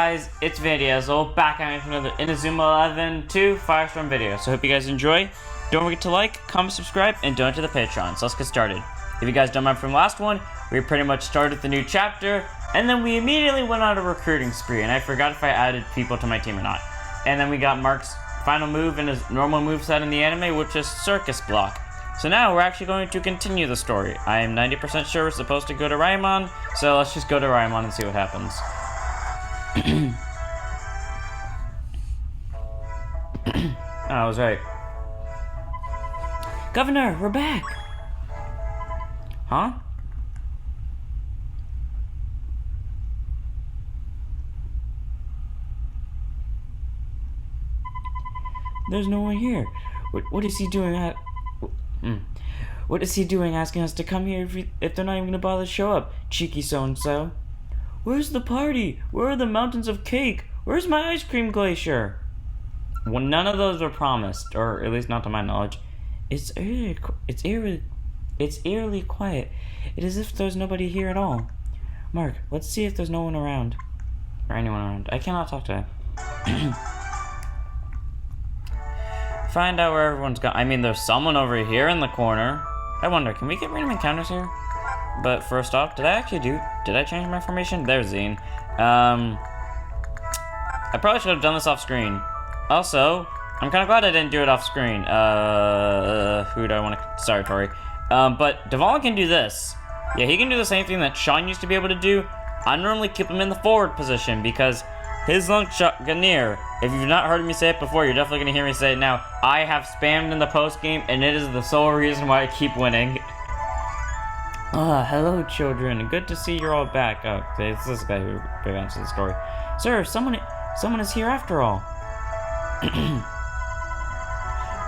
guys, it's Video back at another Inazuma 11 2 Firestorm video. So hope you guys enjoy. Don't forget to like, comment, subscribe, and donate to the Patreon. So let's get started. If you guys don't remember from the last one, we pretty much started the new chapter, and then we immediately went on a recruiting spree, and I forgot if I added people to my team or not. And then we got Mark's final move in his normal moveset in the anime, which is Circus Block. So now we're actually going to continue the story. I am 90% sure we're supposed to go to Raimon, so let's just go to Raimon and see what happens. Oh, I was right. Governor, we're back! Huh? There's no one here. What is he doing at... What is he doing asking us to come here if they're not even gonna bother to show up? Cheeky so-and-so. Where's the party? Where are the mountains of cake? Where's my ice cream glacier? Well, none of those were promised, or at least not to my knowledge. It's eerily quiet. It is as if there's nobody here at all. Mark, let's see if there's no one around. Or anyone around. I cannot talk to him. Find out where everyone's gone. I mean, there's someone over here in the corner. I wonder, can we get random encounters here? But first off, did I change my formation? There's Zine. I probably should have done this off screen. Also, I'm kind of glad I didn't do it off screen. Who do I want to... Sorry, Tori. But Devon can do this. Yeah, he can do the same thing that Sean used to be able to do. I normally keep him in the forward position because his long shot Ganir, if you've not heard me say it before, you're definitely going to hear me say it now. I have spammed in the post game, and it is the sole reason why I keep winning. Hello, children. Good to see you're all back. Oh, it's this guy who prevents the story. Sir, someone is here after all.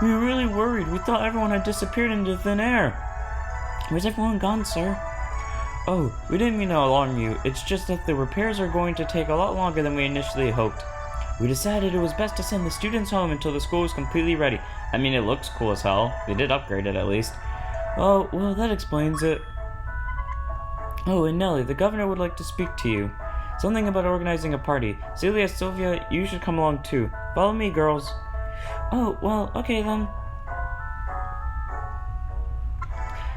We were really worried. We thought everyone had disappeared into thin air. Where's everyone gone, sir? Oh, we didn't mean to alarm you. It's just that the repairs are going to take a lot longer than we initially hoped. We decided it was best to send the students home until the school was completely ready. I mean, it looks cool as hell. They did upgrade it, at least. Oh, well, that explains it. Oh, and Nelly, the governor would like to speak to you. Something about organizing a party. Celia, Sylvia, you should come along too. Follow me, girls. Oh, well, okay then.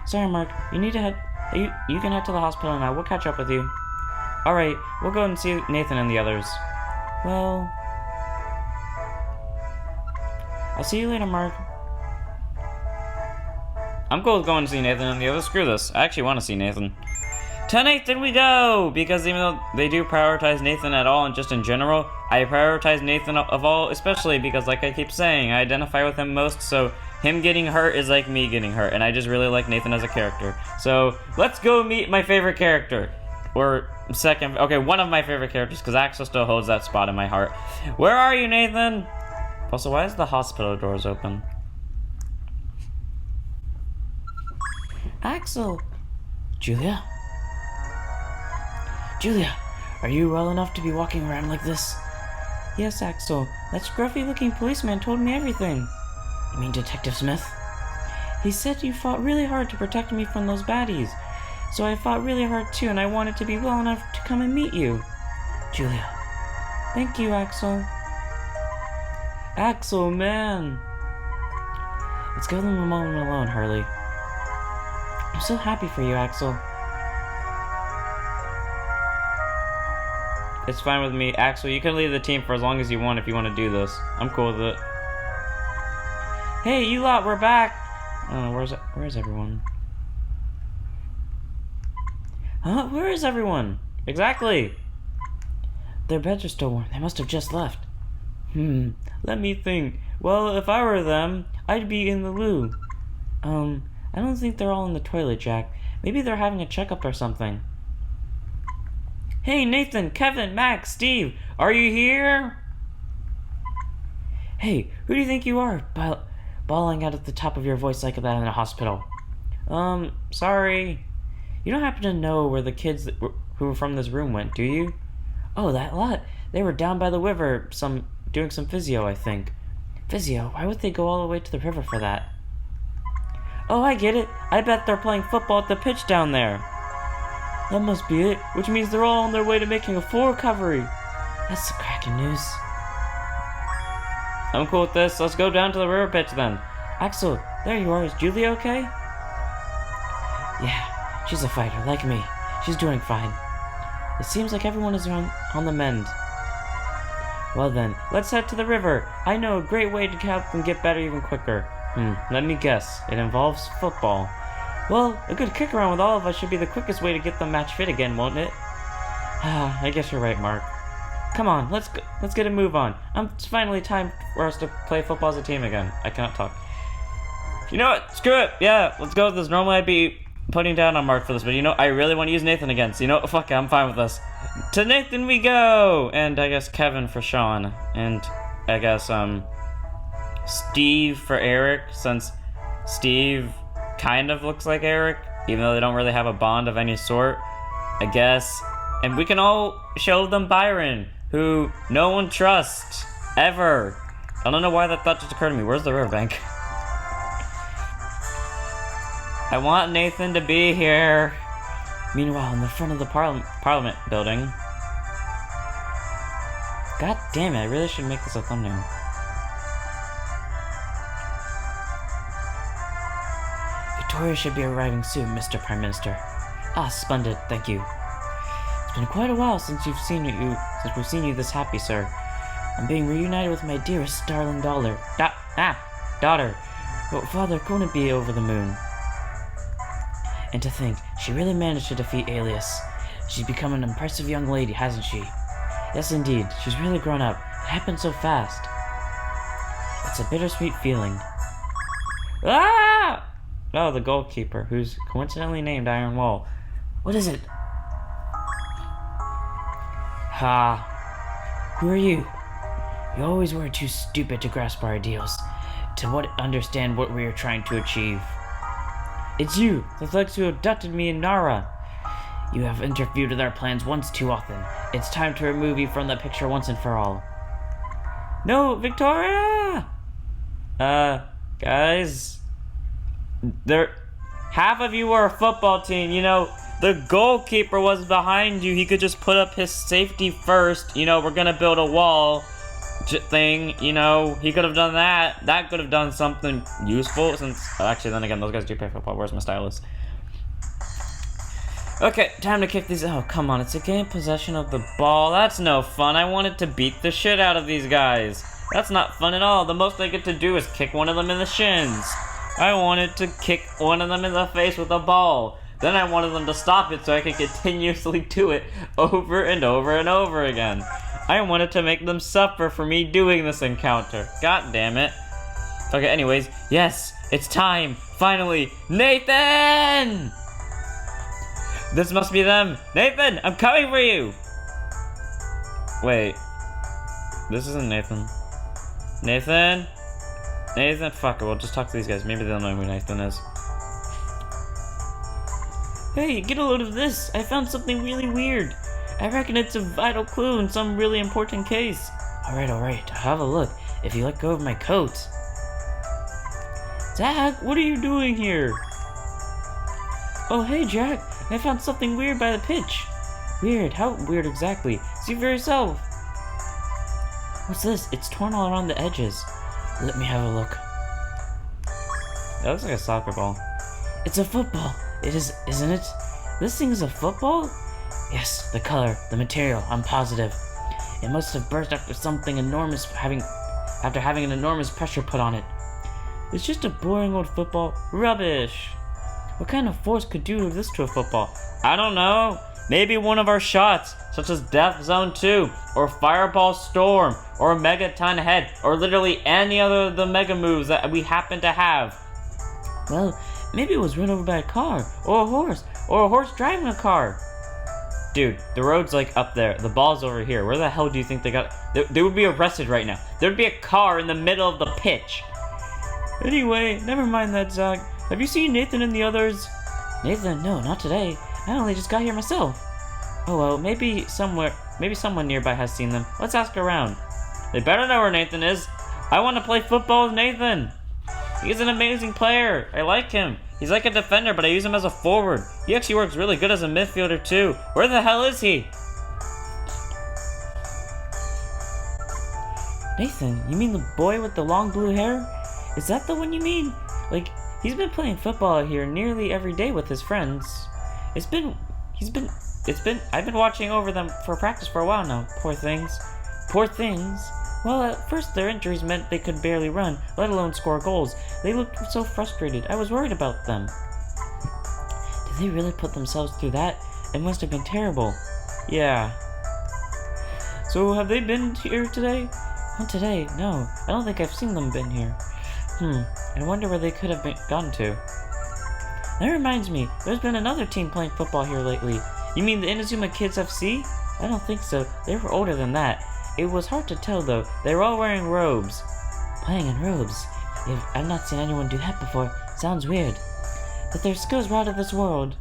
Sorry, Mark. You need to head... You can head to the hospital now. We'll catch up with you. Alright, we'll go and see Nathan and the others. Well... I'll see you later, Mark. I'm cool with going to see Nathan and the others. Screw this. I actually want to see Nathan. To Nathan we go! Because even though they do prioritize Nathan at all and just in general, I prioritize Nathan of all, especially because, like I keep saying, I identify with him most, so him getting hurt is like me getting hurt, and I just really like Nathan as a character. So, let's go meet my favorite character. Or, second, okay, one of my favorite characters, because Axel still holds that spot in my heart. Where are you, Nathan? Also, why is the hospital doors open? Axel! Julia? Julia, are you well enough to be walking around like this? Yes, Axel. That scruffy-looking policeman told me everything. You mean Detective Smith? He said you fought really hard to protect me from those baddies. So I fought really hard too, and I wanted to be well enough to come and meet you. Julia. Thank you, Axel. Axel, man. Let's give them a moment alone, Harley. I'm so happy for you, Axel. It's fine with me. Axel, you can leave the team for as long as you want if you want to do this. I'm cool with it. Hey, you lot, we're back! Oh, where's everyone? Huh? Where is everyone? Exactly! Their beds are still warm. They must have just left. Let me think. Well, if I were them, I'd be in the loo. I don't think they're all in the toilet, Jack. Maybe they're having a checkup or something. Hey, Nathan, Kevin, Max, Steve, are you here? Hey, who do you think you are, bawling out at the top of your voice like that in a hospital? Sorry. You don't happen to know where the kids who were from this room went, do you? Oh, that lot. They were down by the river, doing some physio, I think. Physio? Why would they go all the way to the river for that? Oh, I get it. I bet they're playing football at the pitch down there. That must be it, which means they're all on their way to making a full recovery. That's the cracking news. I'm cool with this. Let's go down to the river pitch then. Axel, there you are. Is Julia okay? Yeah, she's a fighter, like me. She's doing fine. It seems like everyone is on the mend. Well then, let's head to the river. I know a great way to help them get better even quicker. Let me guess. It involves football. Well, a good kick around with all of us should be the quickest way to get them match fit again, won't it? I guess you're right, Mark. Come on, let's get a move on. It's finally time for us to play football as a team again. I cannot talk. You know what? Screw it. Yeah, let's go with this. Normally I'd be putting down on Mark for this, but I really want to use Nathan again. So fuck it, I'm fine with this. To Nathan we go! And I guess Kevin for Sean. And I guess, Steve for Eric, since Steve kind of looks like Eric, even though they don't really have a bond of any sort, I guess. And we can all show them Byron, who no one trusts, ever. I don't know why that thought just occurred to me. Where's the riverbank? I want Nathan to be here. Meanwhile, in the front of the Parliament building. God damn it, I really should make this a thumbnail. Victoria should be arriving soon, Mr. Prime Minister. Ah, splendid, thank you. It's been quite a while since we've seen you this happy, sir. I'm being reunited with my dearest darling daughter. Daughter. Well, Father couldn't be over the moon. And to think, she really managed to defeat Alias. She's become an impressive young lady, hasn't she? Yes, indeed. She's really grown up. It happened so fast. It's a bittersweet feeling. Ah! Oh, the goalkeeper, who's coincidentally named Iron Wall. What is it? Ha. Who are you? You always were too stupid to grasp our ideals, to understand what we are trying to achieve. It's you, the thugs who abducted me and Nara. You have interfered with our plans once too often. It's time to remove you from the picture once and for all. No, Victoria! Guys... half of you were a football team, the goalkeeper was behind you. He could just put up his safety first. We're gonna build a wall thing, he could have done that. That could have done something useful since, actually, then again, those guys do play football. Where's my stylus? Okay, time to kick these. Oh, come on, it's a game possession of the ball. That's no fun. I wanted to beat the shit out of these guys. That's not fun at all. The most I get to do is kick one of them in the shins. I wanted to kick one of them in the face with a ball. Then I wanted them to stop it so I could continuously do it over and over and over again. I wanted to make them suffer for me doing this encounter. God damn it. Okay, anyways, yes, it's time. Finally, Nathan! This must be them. Nathan, I'm coming for you! Wait. This isn't Nathan. Nathan? Nathan? Fuck it, we'll just talk to these guys. Maybe they'll know who Nathan is. Hey, get a load of this. I found something really weird. I reckon it's a vital clue in some really important case. Alright, I'll have a look. If you let go of my coat. Zach, what are you doing here? Oh, hey, Jack. I found something weird by the pitch. Weird? How weird exactly? See for yourself. What's this? It's torn all around the edges. Let me have a look. That looks like a soccer ball. It's a football. It is, isn't it? This thing is a football? Yes, the color, the material, I'm positive. It must have burst after something enormous after having an enormous pressure put on it. It's just a boring old football. Rubbish! What kind of force could do this to a football? I don't know. Maybe one of our shots, such as Death Zone 2, or Fireball Storm, or Megaton Head, or literally any other of the mega moves that we happen to have. Well, maybe it was run over by a car, or a horse driving a car. Dude, the road's like up there, the ball's over here. Where the hell do you think they got? They would be arrested right now. There'd be a car in the middle of the pitch. Anyway, never mind that, Zach. Have you seen Nathan and the others? Nathan? No, not today. I only just got here myself. Oh well, maybe someone nearby has seen them. Let's ask around. They better know where Nathan is. I want to play football with Nathan. He's an amazing player. I like him. He's like a defender, but I use him as a forward. He actually works really good as a midfielder too. Where the hell is he? Nathan, you mean the boy with the long blue hair? Is that the one you mean? Like, he's been playing football here nearly every day with his friends. I've been watching over them for practice for a while now. Poor things. Poor things? Well, at first their injuries meant they could barely run, let alone score goals. They looked so frustrated. I was worried about them. Did they really put themselves through that? It must have been terrible. Yeah. So have they been here today? Not today, no. I don't think I've seen them been here. I wonder where they could have gone to. That reminds me, there's been another team playing football here lately. You mean the Inazuma Kids FC? I don't think so. They were older than that. It was hard to tell though. They were all wearing robes. Playing in robes? I've not seen anyone do that before. Sounds weird. But their skills were out of this world.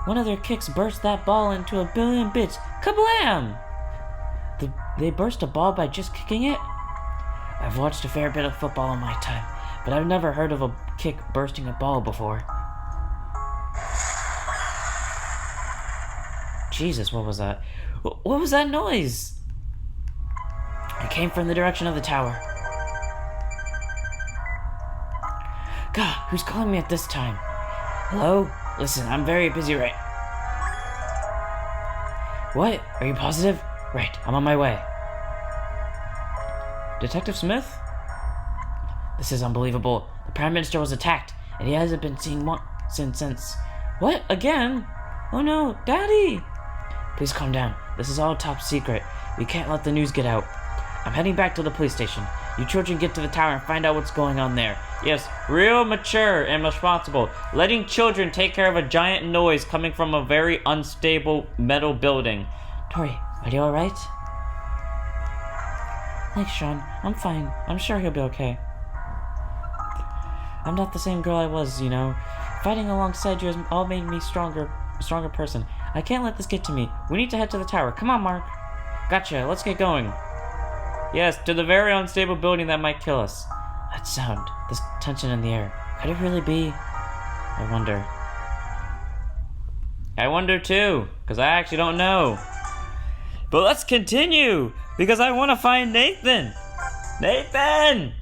One of their kicks burst that ball into a billion bits. Kablam! They burst a ball by just kicking it? I've watched a fair bit of football in my time, but I've never heard of a kick bursting a ball before. Jesus, what was that? What was that noise? It came from the direction of the tower. God, who's calling me at this time? Hello? Listen, I'm very busy right... What? Are you positive? Right, I'm on my way. Detective Smith? This is unbelievable. The Prime Minister was attacked, and he hasn't been seen since. What? Again? Oh no, Daddy! Please calm down. This is all top secret. We can't let the news get out. I'm heading back to the police station. You children get to the tower and find out what's going on there. Yes, real mature and responsible. Letting children take care of a giant noise coming from a very unstable metal building. Tori, are you alright? Thanks, Sean. I'm fine. I'm sure he'll be okay. I'm not the same girl I was, you know. Fighting alongside you has all made me a stronger person. I can't let this get to me. We need to head to the tower. Come on, Mark. Gotcha. Let's get going. Yes, to the very unstable building that might kill us. That sound, this tension in the air. Could it really be? I wonder. I wonder too, because I actually don't know. But let's continue, because I want to find Nathan. Nathan!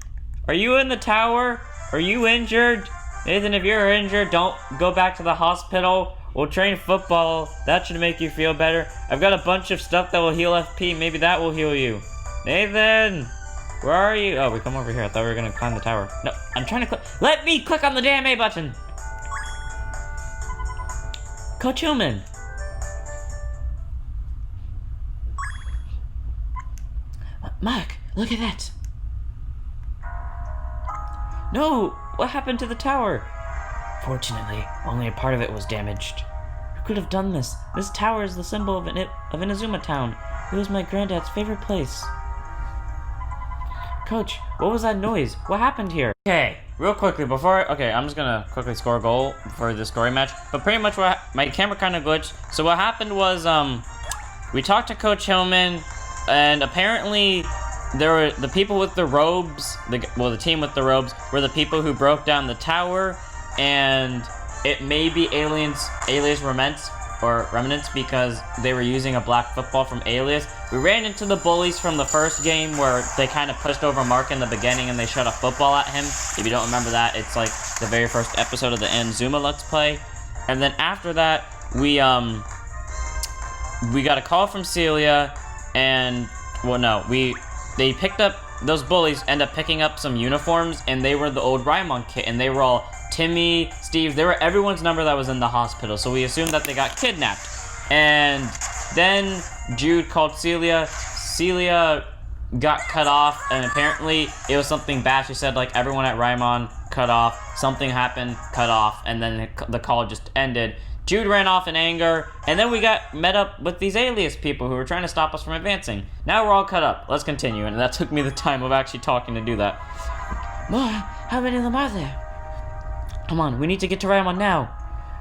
Are you in the tower? Are you injured? Nathan, if you're injured, don't go back to the hospital. We'll train football. That should make you feel better. I've got a bunch of stuff that will heal FP. Maybe that will heal you. Nathan! Where are you? Oh, we come over here. I thought we were going to climb the tower. No, I'm trying to click. Let me click on the damn A button. Coach Hillman. Mark, look at that. No, what happened to the tower? Fortunately, only a part of it was damaged. Who could have done this? This tower is the symbol of Inazuma Town. It was my granddad's favorite place. Coach, what was that noise? What happened here? Okay, real quickly okay, I'm just gonna quickly score a goal for the scoring match. But pretty much my camera kind of glitched. So what happened was, we talked to Coach Hillman, and apparently there were the people with the robes, the team with the robes were the people who broke down the tower, and it may be Alias remnants because they were using a black football from Alias. We ran into the bullies from the first game where they kind of pushed over Mark in the beginning and they shot a football at him. If you don't remember that, it's like the very first episode of the Inazuma Let's Play. And then after that, we got a call from Celia, and they picked up, those bullies end up picking up some uniforms, and they were the old Raimon kit, and they were all Timmy, Steve, they were everyone's number that was in the hospital, so we assumed that they got kidnapped. And then Jude called Celia. Celia got cut off, and apparently it was something bad. She said, like, everyone at Raimon cut off, something happened, cut off, and then the call just ended. Jude ran off in anger, and then we met up with these Alias people who were trying to stop us from advancing. Now we're all cut up. Let's continue, and that took me the time of actually talking to do that. More? How many of them are there? Come on, we need to get to Raimon now.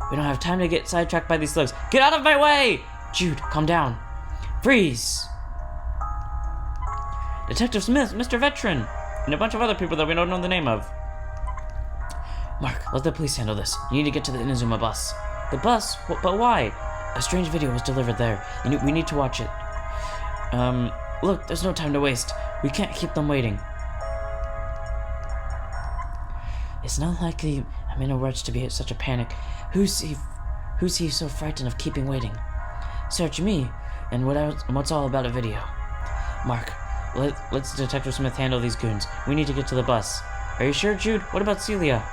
We don't have time to get sidetracked by these slugs. Get out of my way! Jude, calm down. Freeze! Detective Smith, Mr. Veteran, and a bunch of other people that we don't know the name of. Mark, let the police handle this. You need to get to the Inazuma bus. The bus? But why? A strange video was delivered there. We need to watch it. Look, there's no time to waste. We can't keep them waiting. It's not likely I'm in a rush to be in such a panic. Who's he so frightened of keeping waiting? Search me, and what's all about a video? Mark, let's Detective Smith handle these goons. We need to get to the bus. Are you sure, Jude? What about Celia?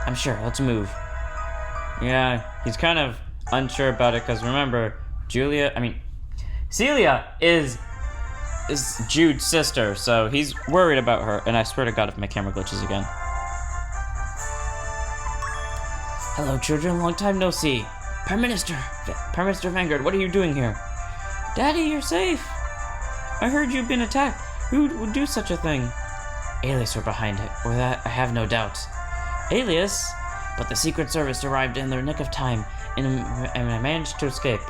I'm sure. Let's move. Yeah, he's kind of unsure about it because remember, Celia is Jude's sister, so he's worried about her. And I swear to God, if my camera glitches again. Hello, children. Long time no see. Prime Minister Vanguard, what are you doing here? Daddy, you're safe. I heard you've been attacked. Who would do such a thing? Alias were behind it, or that I have no doubts. Alias? But the Secret Service arrived in their nick of time, and I managed to escape.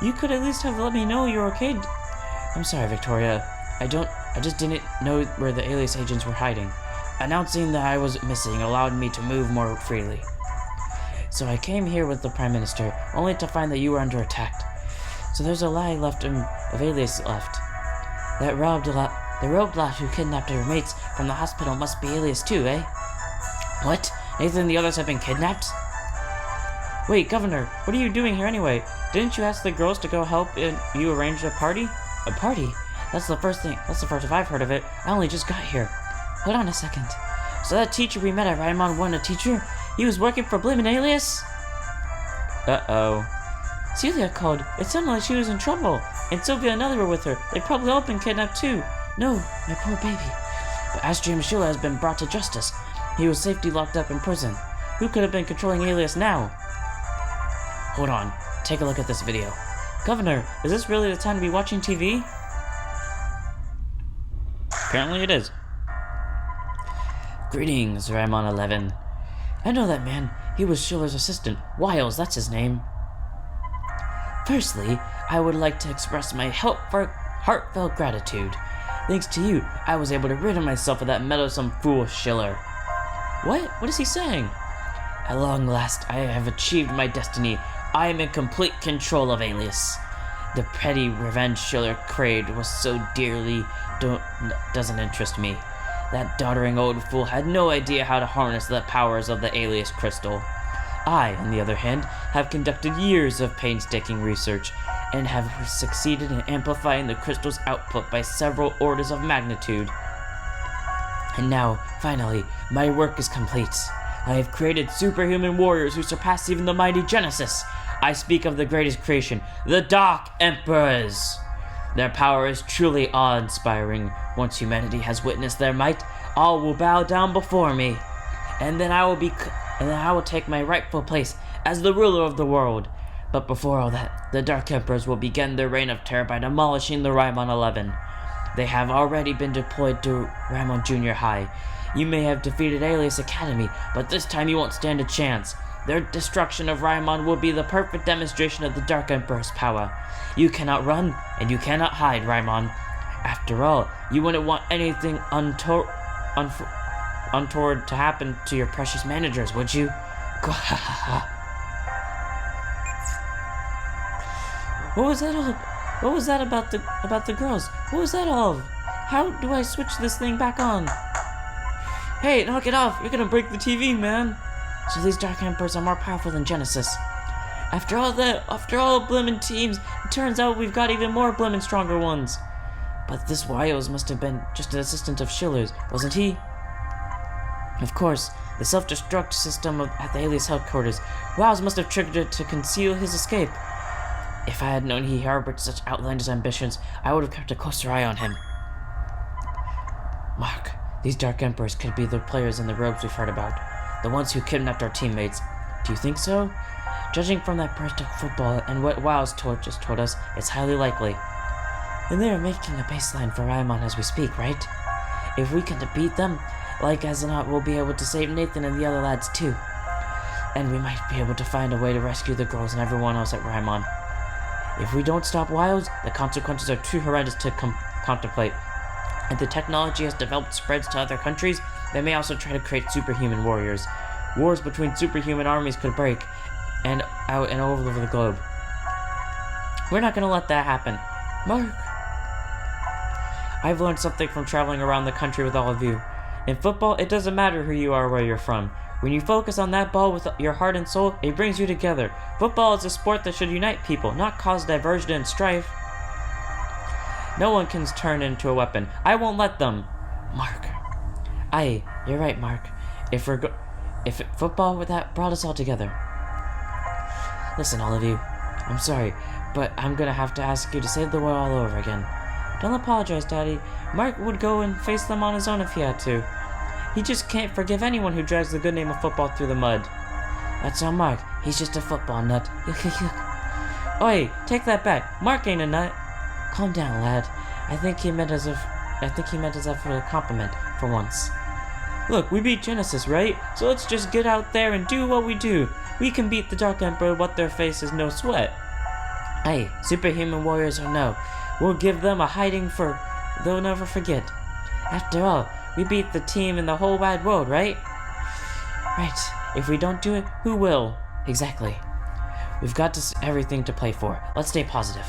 You could at least have let me know you're okay. I'm sorry, Victoria. I just didn't know where the Alias agents were hiding. Announcing that I was missing allowed me to move more freely. So I came here with the Prime Minister, only to find that you were under attack. So there's a lie left of Alias left. The robed lot who kidnapped her mates from the hospital must be Alias too, eh? What? Nathan and the others have been kidnapped? Wait, Governor, what are you doing here anyway? Didn't you ask the girls to go help you arrange a party? A party? That's the first I've heard of it. I only just got here. Hold on a second. So that teacher we met at Raimon wasn't a teacher? He was working for Blim and Alias? Uh-oh. Celia called. It sounded like she was in trouble. And Sylvia and Ellie were with her. They've probably all been kidnapped too. No, my poor baby. But Astrid Mishula has been brought to justice. He was safely locked up in prison. Who could have been controlling Alias now? Hold on. Take a look at this video. Governor, is this really the time to be watching TV? Apparently it is. Greetings, Raimon 11. I know that man. He was Schiller's assistant. Wiles, that's his name. Firstly, I would like to express my heartfelt gratitude. Thanks to you, I was able to rid myself of that meddlesome fool Schiller. What? What is he saying? At long last, I have achieved my destiny. I am in complete control of Alias. The petty revenge Schiller craved was so dearly doesn't interest me. That doddering old fool had no idea how to harness the powers of the Alias crystal. I, on the other hand, have conducted years of painstaking research and have succeeded in amplifying the crystal's output by several orders of magnitude. And now, finally, my work is complete. I have created superhuman warriors who surpass even the mighty Genesis. I speak of the greatest creation, the Dark Emperors. Their power is truly awe-inspiring. Once humanity has witnessed their might, all will bow down before me. And then I will take my rightful place as the ruler of the world. But before all that, the Dark Emperors will begin their reign of terror by demolishing the Raimon 11. They have already been deployed to Raimon Junior High. You may have defeated Alias Academy, but this time you won't stand a chance. Their destruction of Raimon will be the perfect demonstration of the Dark Emperor's power. You cannot run, and you cannot hide, Raimon. After all, you wouldn't want anything untoward to happen to your precious managers, would you? What was that all? What was that about the girls? What was that all? How do I switch this thing back on? Hey, knock it off! You're gonna break the TV, man! So these Dark Emperors are more powerful than Genesis. After all Blimmin' teams, it turns out we've got even more Blimmin' stronger ones. But this Wiles must have been just an assistant of Schiller's, wasn't he? Of course, the self-destruct system at the Alias headquarters, Wiles must have triggered it to conceal his escape. If I had known he harbored such outlandish ambitions, I would have kept a closer eye on him. Mark, these Dark Emperors could be the players in the robes we've heard about. The ones who kidnapped our teammates. Do you think so? Judging from that burst of football and what Wiles just told us, it's highly likely. And they are making a baseline for Raimon as we speak, right? If we can defeat them, like as not, we'll be able to save Nathan and the other lads too. And we might be able to find a way to rescue the girls and everyone else at Raimon. If we don't stop Wiles, the consequences are too horrendous to contemplate. If the technology has developed spreads to other countries, they may also try to create superhuman warriors. Wars between superhuman armies could break out and all over the globe. We're not going to let that happen. Mark, I've learned something from traveling around the country with all of you. In football, it doesn't matter who you are or where you're from. When you focus on that ball with your heart and soul, it brings you together. Football is a sport that should unite people, not cause diversion and strife. No one can turn into a weapon. I won't let them. Mark. Aye, you're right, Mark. If football that brought us all together. Listen, all of you. I'm sorry, but I'm gonna have to ask you to save the world all over again. Don't apologize, Daddy. Mark would go and face them on his own if he had to. He just can't forgive anyone who drags the good name of football through the mud. That's all Mark. He's just a football nut. Oi, take that back. Mark ain't a nut. Calm down, lad. I think he meant as that for a compliment, for once. Look, we beat Genesis, right? So let's just get out there and do what we do. We can beat the Dark Emperor, what their face is no sweat. Hey, superhuman warriors or no, we'll give them a hiding they'll never forget. After all, we beat the team in the whole wide world, right? Right. If we don't do it, who will? Exactly. We've got everything to play for. Let's stay positive.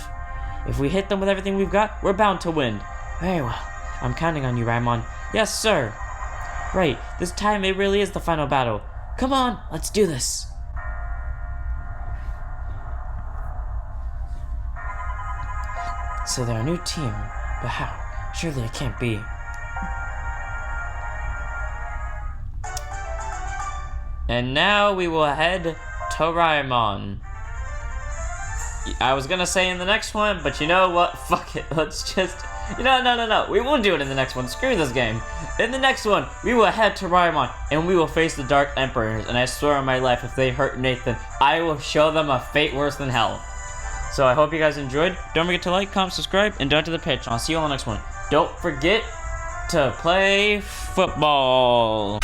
If we hit them with everything we've got, we're bound to win. Very well. I'm counting on you, Raimon. Yes, sir. Right. This time it really is the final battle. Come on, let's do this. So they're a new team, but how? Surely it can't be. And now we will head to Raimon. I was gonna say in the next one, but you know what? Fuck it. Let's just... No. We won't do it in the next one. Screw this game. In the next one, we will head to Raimon, and we will face the Dark Emperors. And I swear on my life, if they hurt Nathan, I will show them a fate worse than hell. So I hope you guys enjoyed. Don't forget to like, comment, subscribe, and donate to the Patreon. I'll see you on the next one. Don't forget to play football.